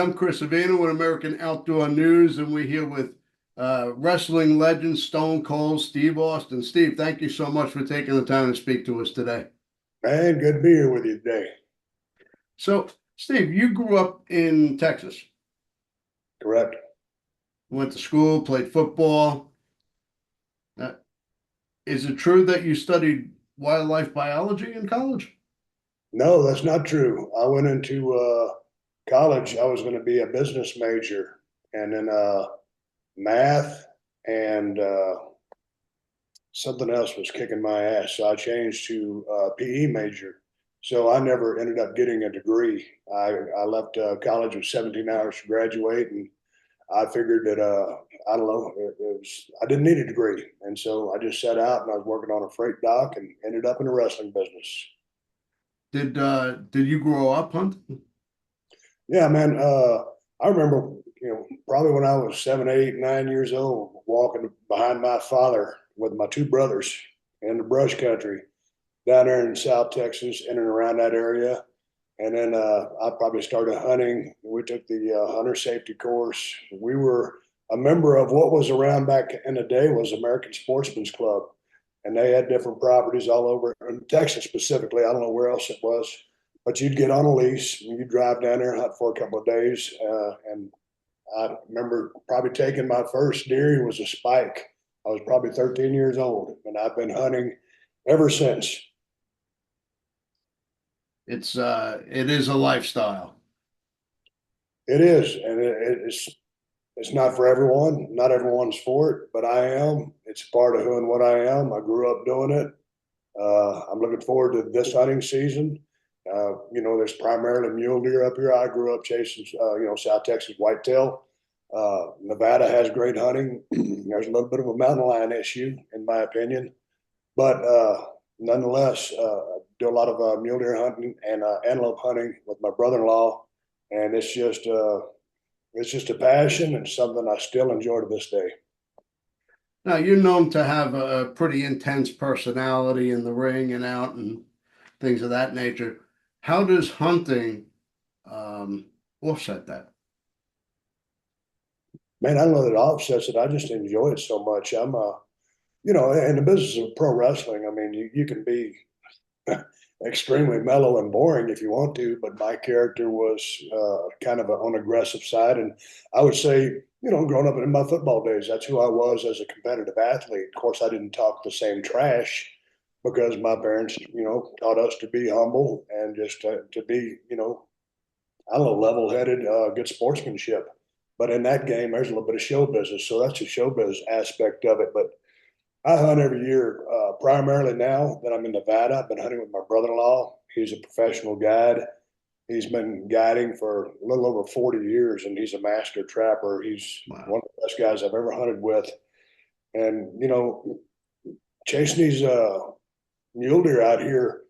I'm Chris Avina with American Outdoor News, and we're here with wrestling legend Stone Cold Steve Austin. Steve, thank you so much for taking the time to speak to us today. Man, good to be here with you today. So, Steve, you grew up in Texas, Correct. went to school, played football. Uh, is it true that you studied wildlife biology in college? No, that's not true. I went into college. I was going to be a business major, and then math and something else was kicking my ass. So I changed to PE major. So I never ended up getting a degree. I left college with 17 hours to graduate, and I figured that I don't know, I didn't need a degree, and so I just sat out and I was working on a freight dock and ended up in the wrestling business. Did you grow up hunting? Yeah, man. I remember, probably when I was 7, 8, 9 years old, walking behind my father with my two brothers in the brush country down there in South Texas, in and around that area. And then I probably started hunting. We took the hunter safety course. We were a member of what was around back in the day was American Sportsman's Club, and they had different properties all over in Texas specifically. I don't know where else it was, but you'd get on a lease and you'd drive down there and hunt for a couple of days. And I remember probably taking my first deer. It was a spike. I was probably 13 years old, and I've been hunting ever since. It is a lifestyle. It is, and it's not for everyone. Not everyone's for it, but I am. It's part of who and what I am. I grew up doing it. I'm looking forward to this hunting season. There's primarily mule deer up here. I grew up chasing, South Texas whitetail. Nevada has great hunting. There's a little bit of a mountain lion issue, in my opinion, but nonetheless, do a lot of mule deer hunting and antelope hunting with my brother-in-law, and it's just a passion and something I still enjoy to this day. Now, you're known to have a pretty intense personality in the ring and out and things of that nature. How does hunting um, offset that? Man, I don't know that it offsets it. I just enjoy it so much. I'm in the business of pro wrestling. I mean, you can be extremely mellow and boring if you want to, but my character was kind of on the aggressive side. And I would say, growing up in my football days, that's who I was as a competitive athlete. Of course, I didn't talk the same trash because my parents, taught us to be humble and just to be, I don't know, level headed, good sportsmanship. But in that game, there's a little bit of show business. So that's the show business aspect of it. But I hunt every year, primarily now that I'm in Nevada. I've been hunting with my brother-in-law. He's a professional guide. He's been guiding for a little over 40 years, and he's a master trapper. He's Wow. one of the best guys I've ever hunted with. And, chasing these mule deer out here,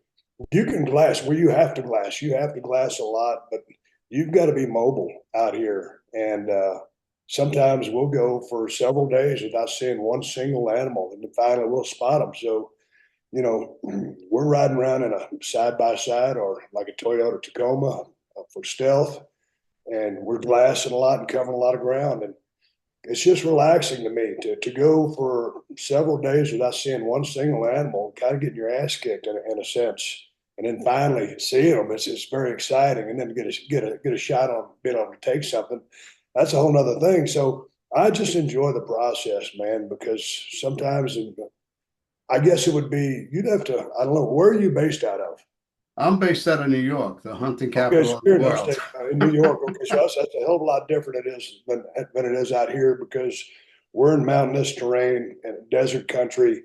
you can glass where you have to glass. You have to glass a lot, but you've got to be mobile out here. And sometimes we'll go for several days without seeing one single animal, and then finally we'll spot them. So, you know, we're riding around in a side by side or like a Toyota Tacoma for stealth, and we're glassing a lot and covering a lot of ground. And it's just relaxing to me to go for several days without seeing one single animal, kind of getting your ass kicked in a sense. And then finally seeing them, it's very exciting. And then to get a shot on being able to take something, that's a whole nother thing. So I just enjoy the process, man, because sometimes I guess it would be you'd have to, I don't know, where are you based out of? I'm based out of New York, the hunting Okay, so capital of the you're in world. upstate in New York. Okay, so that's a hell of a lot different it is than it is out here because we're in mountainous terrain and desert country,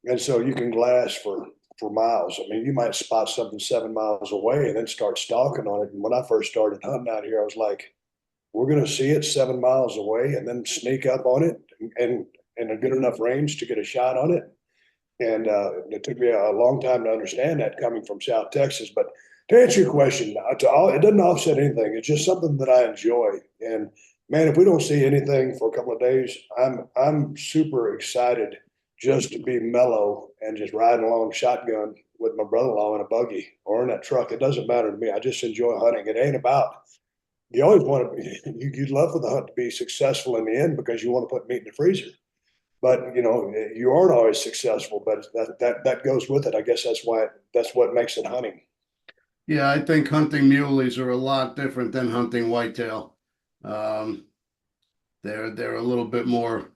and so you can glass for miles. I mean, you might spot something 7 miles away and then start stalking on it. And when I first started hunting out here, I was like, we're going to see it 7 miles away and then sneak up on it and a good enough range to get a shot on it. And it took me a long time to understand that coming from South Texas. But to answer your question, it doesn't offset anything. It's just something that I enjoy. And man, if we don't see anything for a couple of days, I'm super excited just to be mellow and just riding along shotgun with my brother-in-law in a buggy or in that truck. It doesn't matter to me. I just enjoy hunting. It ain't about you always want to, you'd love for the hunt to be successful in the end because you want to put meat in the freezer. But you aren't always successful, but that goes with it. I guess that's what makes it hunting. Yeah, I think hunting muleys are a lot different than hunting whitetail. Um, they're a little bit more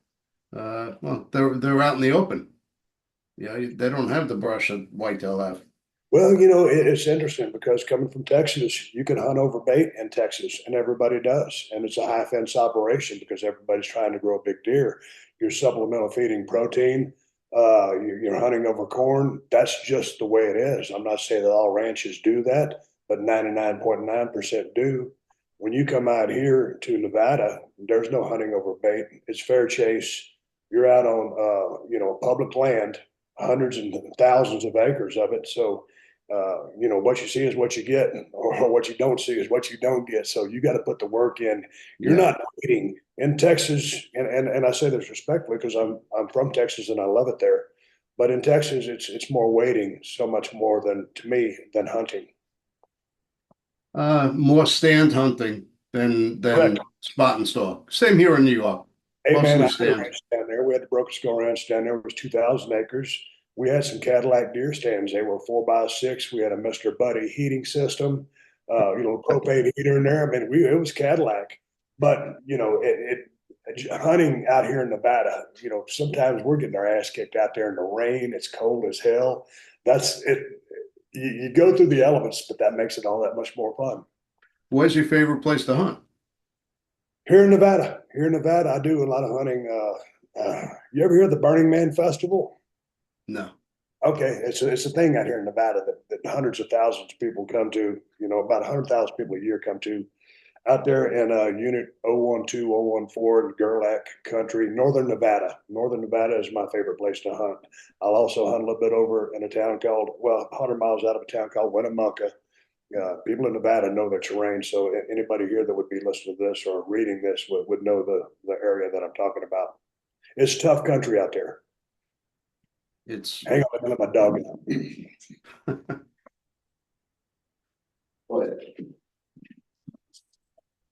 well, they're out in the open. Yeah, they don't have the brush that whitetail have. Well, it's interesting because coming from Texas, you can hunt over bait in Texas, and everybody does. And it's a high fence operation because everybody's trying to grow a big deer. You're supplemental feeding protein. You're hunting over corn. That's just the way it is. I'm not saying that all ranches do that, but 99.9% do. When you come out here to Nevada, there's no hunting over bait. It's fair chase. You're out on, public land, hundreds and thousands of acres of it. So what you see is what you get, or what you don't see is what you don't get. So you got to put the work in. You're Yeah. not waiting in Texas, and I say this respectfully because I'm from Texas and I love it there. But in Texas, it's more waiting, so much more than to me than hunting. More stand hunting Correct. than spot and stalk. Same here in New York. Hey man, Mostly I had a stand. ranch down there. We had the Broken Skull Ranch down there. It was 2,000 acres. We had some Cadillac deer stands. They were 4x6. We had a Mr. Buddy heating system, propane heater in there. I mean, it was Cadillac. But hunting out here in Nevada, sometimes we're getting our ass kicked out there in the rain. It's cold as hell. That's it. You go through the elements, but that makes it all that much more fun. Where's your favorite place to hunt? Here in Nevada, I do a lot of hunting. You ever hear of the Burning Man Festival? No. Okay, it's a thing out here in Nevada that hundreds of thousands of people come to. About 100,000 people a year come to out there in Unit 012, 014 in Gerlach Country, Northern Nevada. Northern Nevada is my favorite place to hunt. I'll also hunt a little bit over in a town called, 100 miles out of a town called Winnemucca. People in Nevada know their terrain, so anybody here that would be listening to this or reading this would know the area that I'm talking about. It's tough country out there. It's Hang on, let my dog out.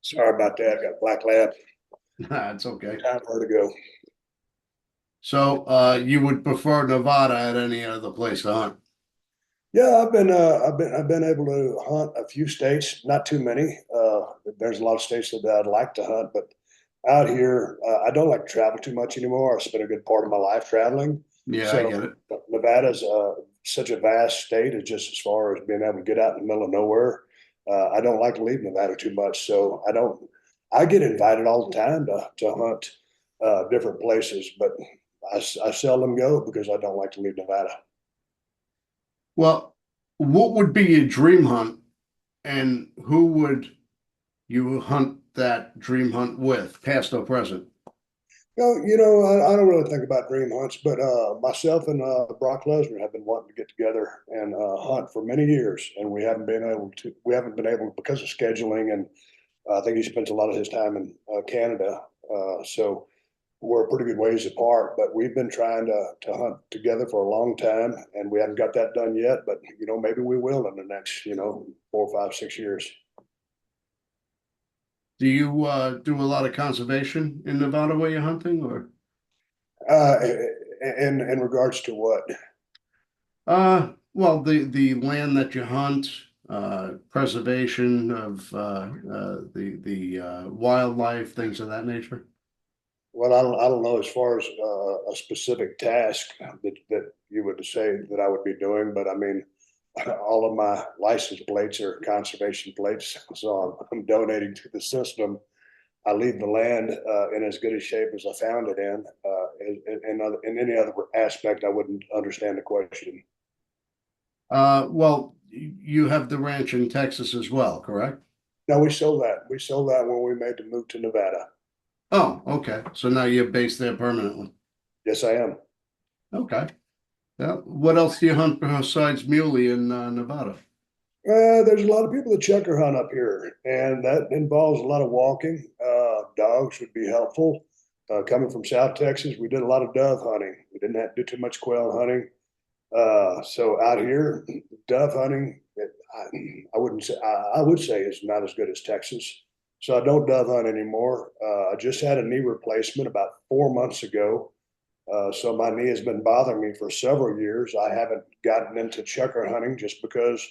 Sorry about that. I got a black lab. it's okay. Time for her to go. So you would prefer Nevada at any other place to hunt? Yeah, I've been able to hunt a few states, not too many. There's a lot of states that I'd like to hunt, but out here, I don't like to travel too much anymore. I spent a good part of my life traveling. Yeah, I So get it. Nevada's such a vast state, it's just as far as being able to get out in the middle of nowhere. I don't like to leave Nevada too much, so I don't. I get invited all the time to hunt different places, but I seldom go because I don't like to leave Nevada. Well, what would be your dream hunt, and who would you hunt that dream hunt with, past or present? No, I don't really think about dream hunts, but myself and Brock Lesnar have been wanting to get together and hunt for many years, and we haven't been able to. We haven't been able because of scheduling, and I think he spends a lot of his time in Canada. So we're a pretty good ways apart, but we've been trying to hunt together for a long time, and we haven't got that done yet. But maybe we will in the next 4, 5, 6 years. Do you do a lot of conservation in Nevada where you're hunting, or Uh, in regards to what? well, the land that you hunt, preservation of the wildlife, things of that nature? Well, I don't know as far as a specific task that you would say that I would be doing, but I mean, all of my license plates are conservation plates, so I'm donating to the system. I leave the land in as good a shape as I found it in. In any other aspect, I wouldn't understand the question. Well, you have the ranch in Texas as well, correct? No, we sold that. We sold that when we made the move to Nevada. Oh, okay. So now you're based there permanently. Yes, I am. Okay. Yeah. What else do you hunt besides muley in Nevada? There's a lot of people that checker hunt up here, and that involves a lot of walking. Dogs would be helpful. Coming from South Texas, we did a lot of dove hunting. We didn't have to do too much quail hunting. So out here, dove hunting, I wouldn't say I would say is not as good as Texas. So I don't dove hunt anymore. I just had a knee replacement about 4 months ago. So my knee has been bothering me for several years. I haven't gotten into chukar hunting just because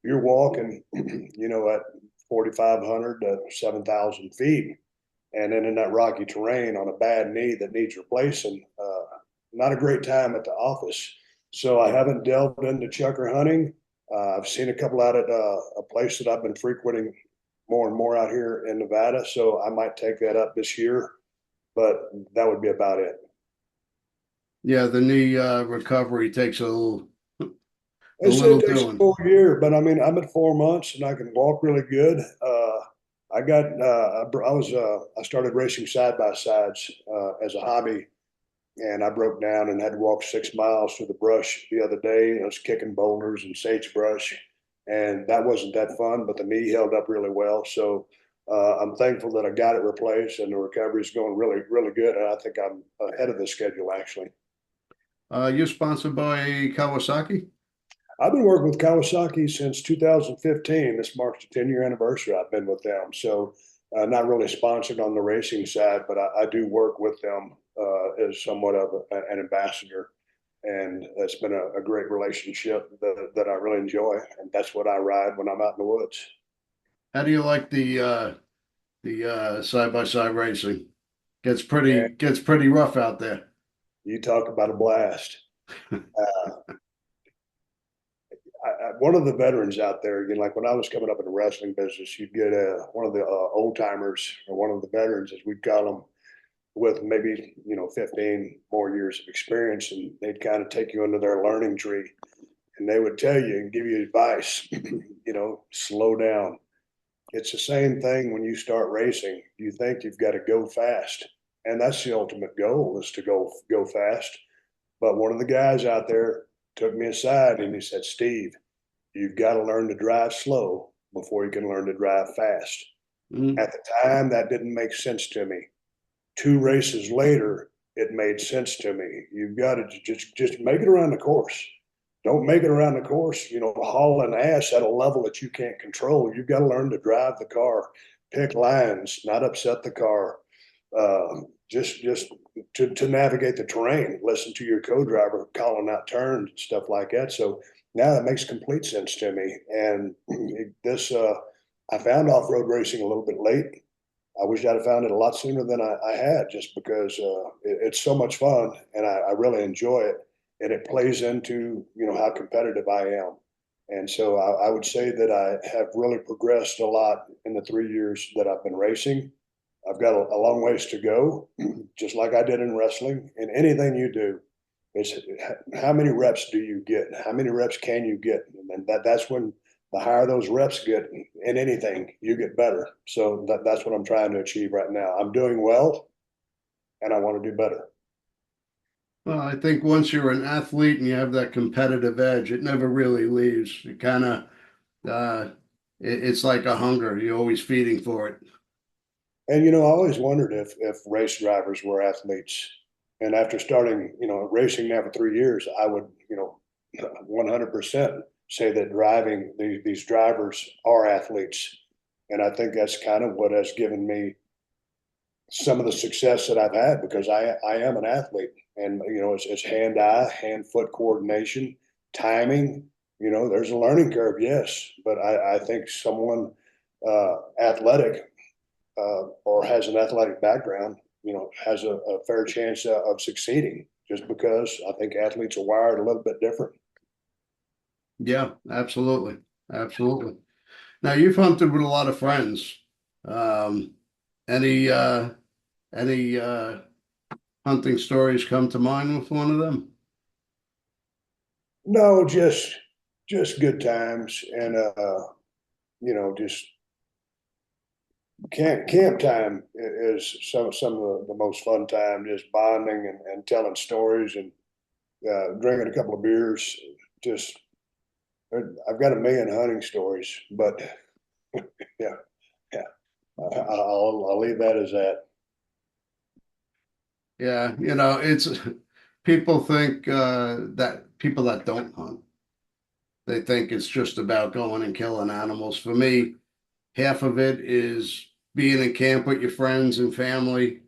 you're walking, at 4,500 to 7,000 feet, and then in that rocky terrain on a bad knee that needs replacing. Not a great time at the office. So I haven't delved into chukar hunting. I've seen a couple out at a place that I've been frequenting more and more out here in Nevada. So I might take that up this year, but that would be about it. Yeah, the knee recovery takes a They say it little takes a doing. full year, but I mean, I'm at 4 months and I can walk really good. I started racing side by sides as a hobby, and I broke down and had to walk 6 miles through the brush the other day. I was kicking boulders and sagebrush, and that wasn't that fun, but the knee held up really well. So I'm thankful that I got it replaced, and the recovery is going really, really good. And I think I'm ahead of the schedule actually. You're sponsored by Kawasaki? I've been working with Kawasaki since 2015. This marks the 10-year anniversary I've been with them. So, not really sponsored on the racing side, but I do work with them as somewhat of an ambassador. And it's been a great relationship that I really enjoy. And that's what I ride when I'm out in the woods. How do you like the side by side racing? And Gets pretty rough out there. you talk about a blast. One of the veterans out there, like when I was coming up in the wrestling business, you'd get one of the old timers or one of the veterans, as we'd call them, with maybe 15 more years of experience, and they'd kind of take you under their learning tree, and they would tell you and give you advice. Slow down. It's the same thing when you start racing. You think you've got to go fast, and that's the ultimate goal, is to go fast. But one of the guys out there took me aside and he said, Steve, you've got to learn to drive slow before you can learn to drive fast. Mm. At the time, that didn't make sense to me. 2 races later, it made sense to me. You've got to just make it around the course. Don't make it around the course, hauling ass at a level that you can't control. You've got to learn to drive the car, pick lines, not upset the car. Just to navigate the terrain, listen to your co-driver calling out turns and stuff like that. So now that makes complete sense to me. And I found off-road racing a little bit late. I wish I'd have found it a lot sooner than I had, just because it's so much fun and I really enjoy it, and it plays into how competitive I am. And so I would say that I have really progressed a lot in the 3 years that I've been racing. I've got a long ways to go, just like I did in wrestling. And anything you do, it's how many reps do you get? How many reps can you get? And that's when the higher those reps get in anything, you get better. So that's what I'm trying to achieve right now. I'm doing well, and I want to do better. Well, I think once you're an athlete and you have that competitive edge, it never really leaves. It kind of it's like a hunger. You're always feeding for it. And I always wondered if race drivers were athletes. And after starting, racing now for 3 years, I would, 100% say that driving these drivers are athletes. And I think that's kind of what has given me some of the success that I've had, because I am an athlete, and it's hand foot coordination, timing. There's a learning curve, yes, but I think someone athletic or has an athletic background, has a fair chance of succeeding, just because I think athletes are wired a little bit different. Yeah, absolutely. Absolutely. Now you've hunted with a lot of friends. Um, any any hunting stories come to mind with one of them? No, just good times, and just camp time is some of the most fun time. Just bonding and telling stories and drinking a couple of beers. Just I've got a million hunting stories, but yeah, yeah. I'll leave that as that. Yeah, it's people think that people that don't hunt, they think it's just about going and killing animals. For me, half of it is being in camp with your friends and family,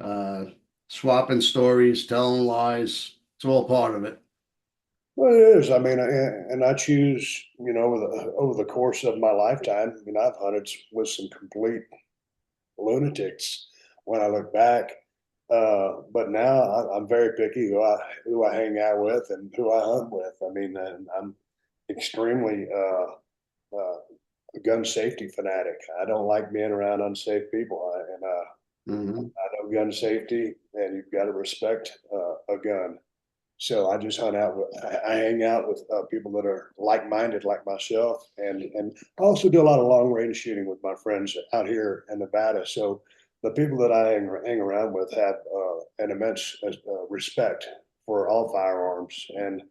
uh, swapping stories, telling lies. It's all part of it. Well, it is. I mean, and I choose, over the course of my lifetime, I mean, I've hunted with some complete lunatics when I look back. But now I'm very picky who I hang out with and who I hunt with. I mean, and I'm extremely a gun safety fanatic. I don't like being around unsafe people, and Mhm. I know gun safety, and you've got to respect a gun. So I just hunt out with, I hang out with people that are like-minded, like myself, and I also do a lot of long-range shooting with my friends out here in Nevada. So the people that I hang around with have an immense respect for all firearms, and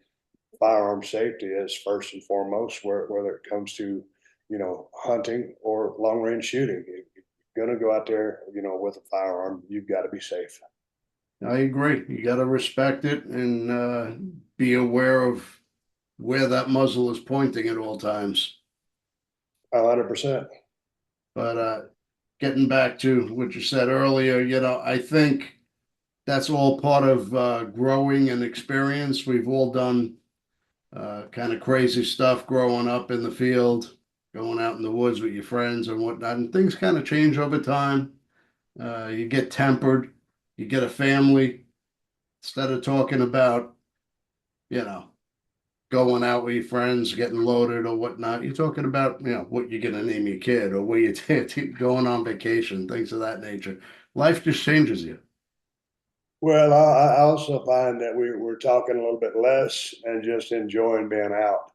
firearm safety is first and foremost, whether it comes to hunting or long-range shooting. If you're going to go out there, with a firearm, you've got to be safe. I agree. You got to respect it and be aware of where that muzzle is pointing at all times. 100%. But getting back to what you said earlier, I think that's all part of growing and experience. We've all done kind of crazy stuff growing up in the field, going out in the woods with your friends and whatnot, and things kind of change over time. You get tempered, you get a family. Instead of talking about, you know, going out with your friends, getting loaded or whatnot, you're talking about, what you're going to name your kid or where you're going on vacation, things of that nature. Life just changes you. Well, I also find that we're talking a little bit less and just enjoying being out.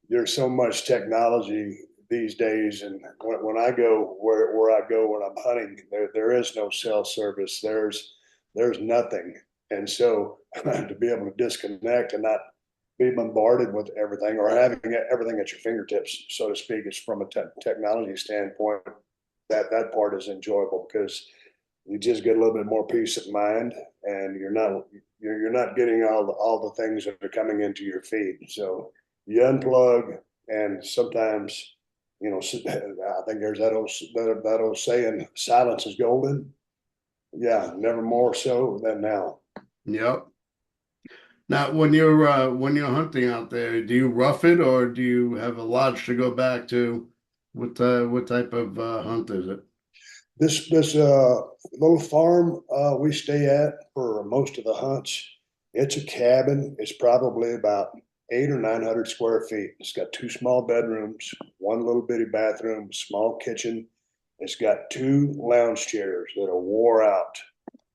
There's so much technology these days, and when I go where I go when I'm hunting, there is no cell service. There's nothing, and so to be able to disconnect and not be bombarded with everything or having everything at your fingertips, so to speak, is from a technology standpoint. That part is enjoyable because you just get a little bit more peace of mind, and you're not getting all the things that are coming into your feed. So you unplug, and sometimes, I think there's that old saying, "Silence is golden." Yeah, never more so than now. Yep. Now, when you're hunting out there, do you rough it or do you have a lodge to go back to? What type of hunt is it? This little farm we stay at for most of the hunts. It's a cabin. It's probably about 800 or 900 square feet. It's got two small bedrooms, one little bitty bathroom, small kitchen. It's got two lounge chairs that are wore out,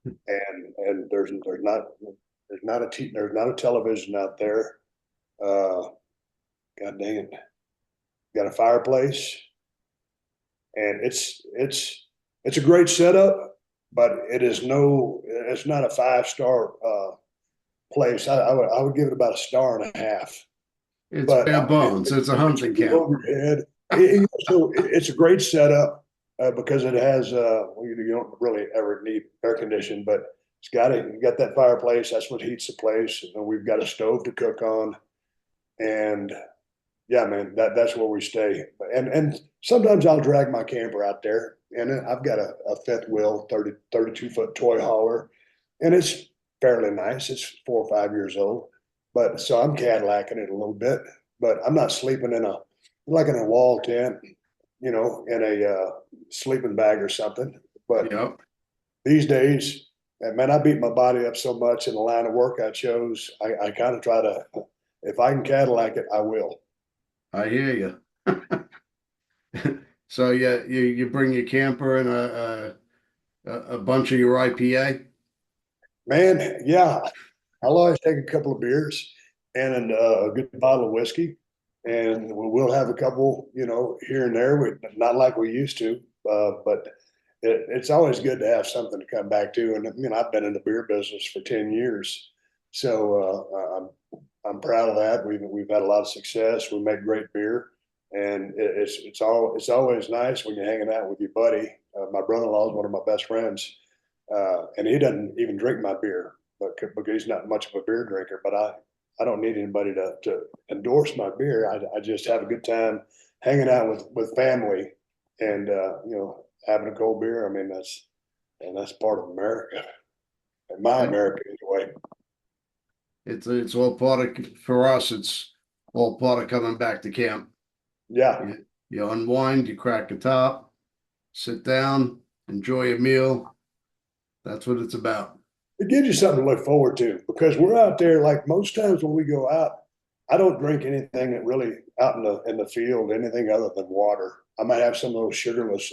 and there's not a television out there. Uh, God dang it! Got a fireplace, and it's a great setup, but it's not a 5 star place. I would give it about a star and a half. It's But bare bones. It's a it's hunting a camp. overhead. So it's a great setup because it has well, you don't really ever need air conditioning, but you got that fireplace. That's what heats the place, and we've got a stove to cook on, and yeah, man, that's where we stay. And sometimes I'll drag my camper out there, and I've got a fifth wheel 32 foot toy hauler, and it's fairly nice. It's 4 or 5 years old, but so I'm Cadillacing it a little bit, but I'm not sleeping like in a wall tent, in a sleeping bag or something. But Yep. these days, man, I beat my body up so much in the line of work I chose. I kind of try to, if I can Cadillac it, I will. I hear you. So yeah, you bring your camper and a bunch of your IPA. Man, yeah, I'll always take a couple of beers and a good bottle of whiskey, and we'll have a couple, here and there. Not like we used to, but it's always good to have something to come back to. And I've been in the beer business for 10 years, so I'm proud of that. We've had a lot of success. We make great beer, and it's always nice when you're hanging out with your buddy. My brother-in-law is one of my best friends, and he doesn't even drink my beer, but because he's not much of a beer drinker. But I don't need anybody to endorse my beer. I just have a good time hanging out with family, and having a cold beer. I mean, that's part of America, and my Yep. America anyway. It's all part of, for us, it's all part of coming back to camp. Yeah, You unwind, you crack a top, sit down, enjoy a meal. That's what it's about. it gives you something to look forward to because we're out there. Like most times when we go out, I don't drink anything that really out in the field, anything other than water. I might have some of those sugarless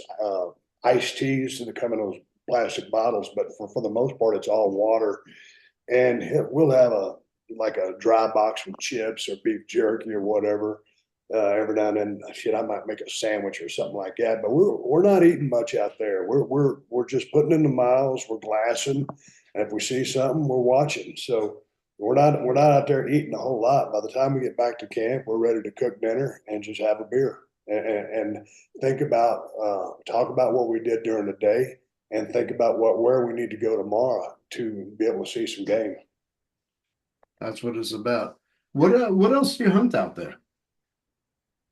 iced teas that come in those plastic bottles, but for the most part, it's all water. And we'll have a like a dry box with chips or beef jerky or whatever. Every now and then, shit, I might make a sandwich or something like that. But we're not eating much out there. We're just putting in the miles. We're glassing, and if we see something, we're watching. So we're not out there eating a whole lot. By the time we get back to camp, we're ready to cook dinner and just have a beer and think about talk about what we did during the day and think about where we need to go tomorrow to be able to see some game. That's what it's about. What else do you hunt out there?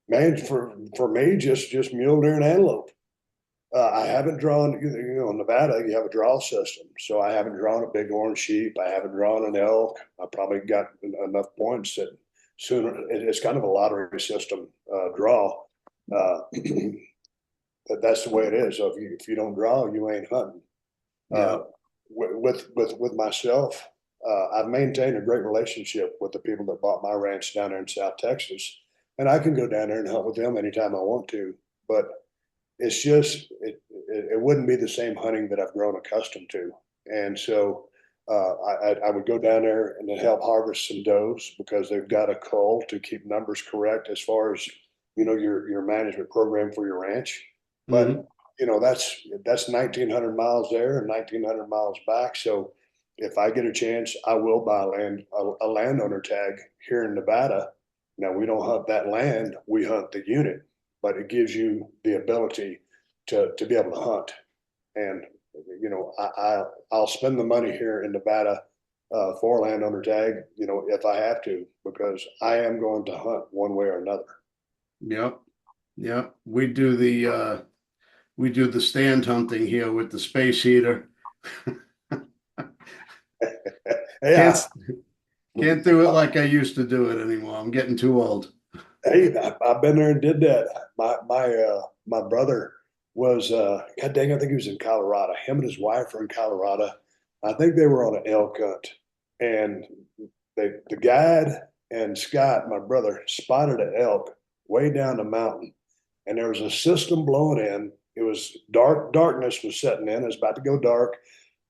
Man, for me, just mule deer and antelope. I haven't drawn, in Nevada, you have a draw system. So I haven't drawn a big orange sheep. I haven't drawn an elk. I probably got enough points that sooner, it's kind of a lottery system draw. That's the way it is. So if you don't draw, you ain't hunting. Yeah, With myself, I've maintained a great relationship with the people that bought my ranch down there in South Texas, and I can go down there and hunt with them anytime I want to. But it's just it wouldn't be the same hunting that I've grown accustomed to, and so I would go down there and then help harvest some does because they've got a cull to keep numbers correct as far as your management program for your ranch. But hmm, that's 1,900 miles there and 1,900 miles back. So if I get a chance, I will buy a landowner tag here in Nevada. Now we don't hunt that land; we hunt the unit, but it gives you the ability to be able to hunt. And I'll spend the money here in Nevada for a landowner tag, if I have to, because I am going to hunt one way or another. yep, yep. We do the stand hunting here with the space heater. Can't Yeah, can't do it like I used to do it anymore. I'm getting too old. hey, I've been there and did that. My brother was God dang, I think he was in Colorado. Him and his wife were in Colorado. I think they were on an elk hunt, and the guide and Scott, my brother, spotted an elk way down the mountain, and there was a system blowing in. It was darkness was setting in. It was about to go dark,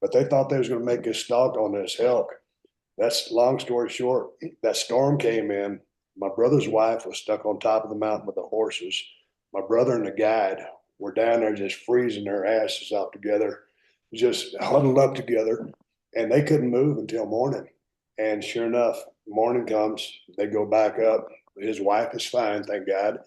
but they thought they was going to make a stalk on this elk. That's long story short. That storm came in. My brother's wife was stuck on top of the mountain with the horses. My brother and the guide were down there just freezing their asses out together, just huddled up together, and they couldn't move until morning. And sure enough, morning comes, they go back up. His wife is fine, thank God.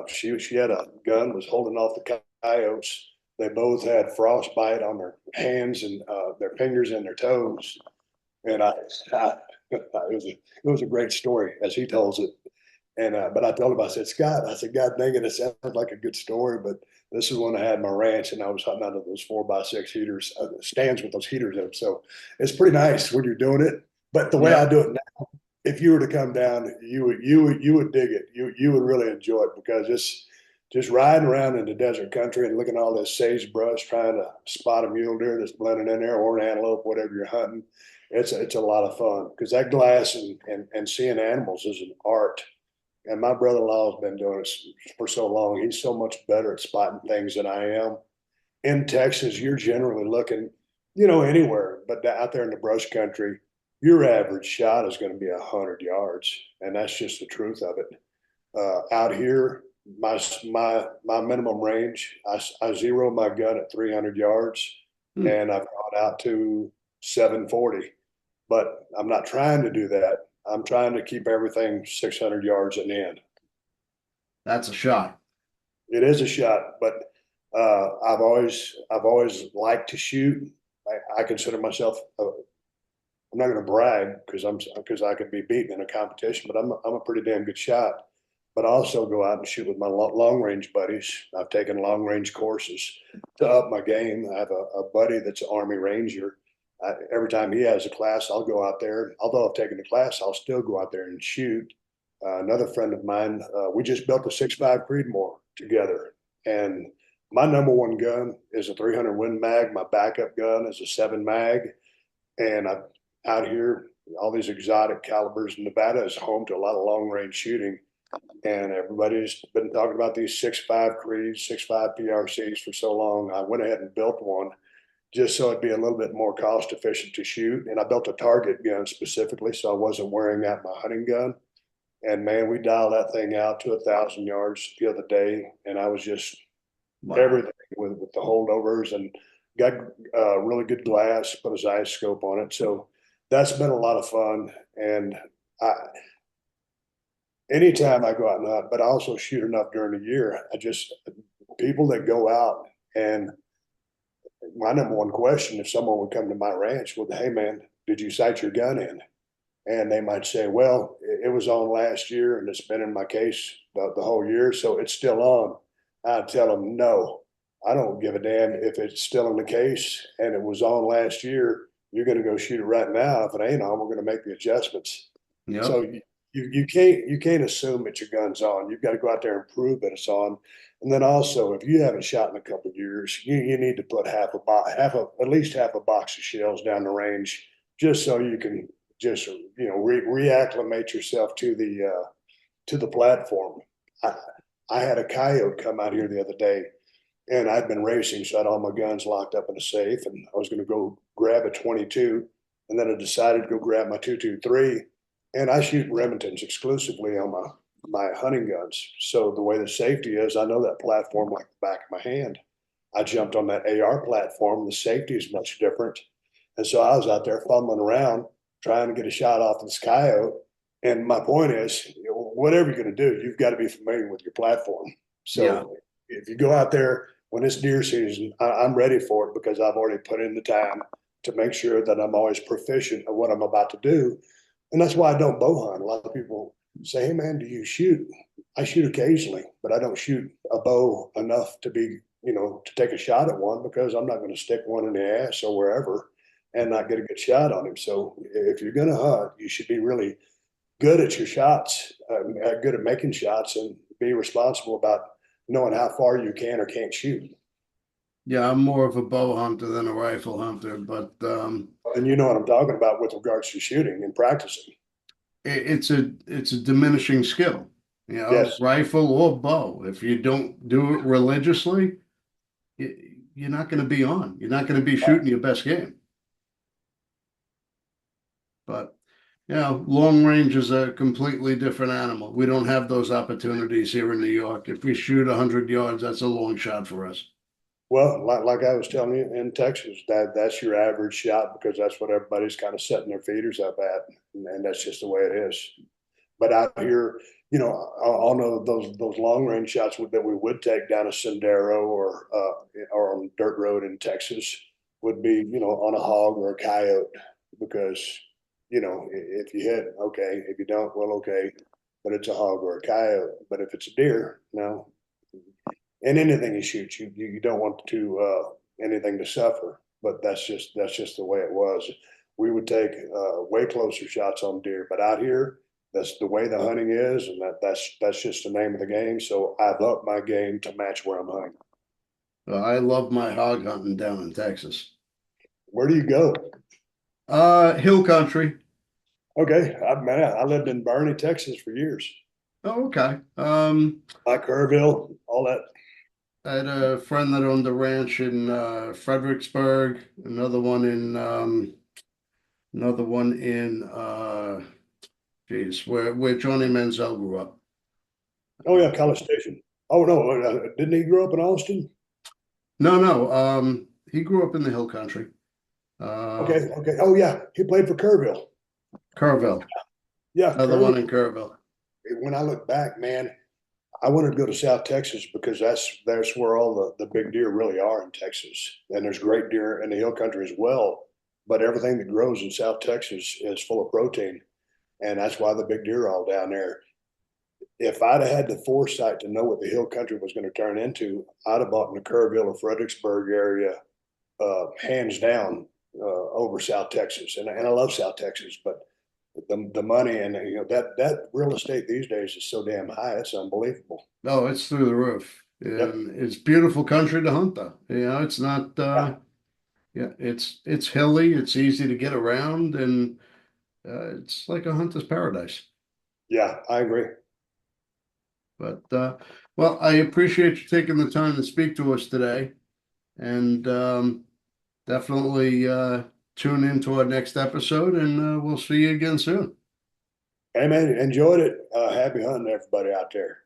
She had a gun, was holding off the coyotes. They both had frostbite on their hands and their fingers and their toes. And it was a great story as he tells it. And but I told him, I said, Scott, I said, God dang it, it sounds like a good story, but this is when I had my ranch and I was hunting out of those 4x6 heaters, stands with those heaters in them. So it's pretty nice when you're doing it. But the way I Yep, do it now, if you were to come down, you would dig it. You would really enjoy it because it's just riding around in the desert country and looking at all this sagebrush, trying to spot a mule deer that's blending in there or an antelope, whatever you're hunting. It's a lot of fun because that glass and seeing animals is an art. And my brother-in-law has been doing it for so long. He's so much better at spotting things than I am. In Texas, you're generally looking, anywhere, but out there in the brush country, your average shot is going to be 100 yards, and that's just the truth of it. Out here, my minimum range, I zero my gun at 300 yards, hmm, and I've gone out to 740. But I'm not trying to do that. I'm trying to keep everything 600 yards in the end. that's a shot. It is a shot, but I've always liked to shoot. I consider myself. I'm not going to brag because I could be beaten in a competition, but I'm a pretty damn good shot. but I also go out and shoot with my long range buddies. I've taken long range courses to up my game. I have a buddy that's an Army Ranger. Every time he has a class, I'll go out there. Although I've taken the class, I'll still go out there and shoot. Another friend of mine, we just built a 6.5 Creedmoor together, and my number one gun is a 300 Win Mag. My backup gun is a 7 Mag, and I'm out here. All these exotic calibers. Nevada is home to a lot of long range shooting, and everybody's been talking about these 6.5 Creeds, 6.5 PRCs for so long. I went ahead and built one just so it'd be a little bit more cost efficient to shoot. And I built a target gun specifically, so I wasn't wearing out my hunting gun. And man, we dialed that thing out to 1,000 yards the other day, and I was just Wow. everything with the holdovers, and got really good glass, put a Zeiss scope on it. So that's been a lot of fun. And I, anytime I go out and hunt, but I also shoot enough during the year. People that go out, and my number one question, if someone would come to my ranch with, hey man, did you sight your gun in? And they might say, well, it was on last year and it's been in my case the whole year, so it's still on. I tell them, no, I don't give a damn if it's still in the case and it was on last year. You're going to go shoot it right now. If it ain't on, we're going to make the adjustments. So Yep. you can't assume that your gun's on. You've got to go out there and prove that it's on. And then also, if you haven't shot in a couple of years, you need to put at least half a box of shells down the range, just so you can just reacclimate yourself to the platform. I, I had a coyote come out here the other day, and I'd been racing, so I had all my guns locked up in a safe, and I was going to go grab a 22, and then I decided to go grab my 223, and I shoot Remingtons exclusively on my hunting guns. So the way the safety is, I know that platform like the back of my hand. I jumped on that AR platform. The safety is much different, and so I was out there fumbling around trying to get a shot off this coyote. And my point is, whatever you're going to do, you've got to be familiar with your platform. Yeah. So if you go out there when it's deer season, I'm ready for it because I've already put in the time to make sure that I'm always proficient at what I'm about to do. And that's why I don't bow hunt. A lot of people say, hey man, do you shoot? I shoot occasionally, but I don't shoot a bow enough to be, to take a shot at one, because I'm not going to stick one in the ass or wherever and not get a good shot on him. So if you're going to hunt, you should be really good at your shots, good at making shots, and be responsible about knowing how far you can or can't shoot. Yeah, I'm more of a bow hunter than a rifle hunter, but And you know what I'm talking about with regards to shooting and practicing. it's a diminishing skill. Yes. Rifle or bow. If you don't do it religiously, you're not going to be on. You're not going to be shooting your best game. But long range is a completely different animal. We don't have those opportunities here in New York. If we shoot 100 yards, that's a long shot for us. Well, like I was telling you, in Texas, that's your average shot, because that's what everybody's kind of setting their feeders up at, and that's just the way it is. But out here, all know those long range shots that we would take down a Sendero or on dirt road in Texas would be, on a hog or a coyote, because if you hit, okay. If you don't, well, okay. But it's a hog or a coyote. But if it's a deer, no. And anything you shoot, you don't want anything to suffer. But that's just the way it was. We would take way closer shots on deer, but out here, that's the way the hunting is, and that's just the name of the game. So I've upped my game to match where I'm hunting. I love my hog hunting down in Texas. Where do you go? Hill country. Okay, I lived in Bernie, Texas for years. Oh, okay. Like Kerrville, all that. I had a friend that owned a ranch in Fredericksburg, another one in geez, where Johnny Manziel grew up. Oh yeah, College Station. Oh no, didn't he grow up in Austin? No, no. He grew up in the hill country. Okay, okay. Oh yeah, he played for Kerrville. Kerrville, Yeah, another Kerrville. one in Kerrville. When I look back, man, I wanted to go to South Texas because that's where all the big deer really are in Texas, and there's great deer in the hill country as well. But everything that grows in South Texas is full of protein, and that's why the big deer are all down there. if I'd have had the foresight to know what the hill country was going to turn into, I'd have bought in the Kerrville or Fredericksburg area, hands down, over South Texas. And I love South Texas, but the money and that real estate these days is so damn high, it's unbelievable. Oh, it's through the roof. Yep. And it's beautiful country to hunt though. It's not Yeah. yeah, it's hilly, it's easy to get around, and it's like a hunter's paradise. Yeah, I agree. But well, I appreciate you taking the time to speak to us today, and definitely tune into our next episode, and we'll see you again soon. Hey man, enjoyed it. Happy hunting everybody out there.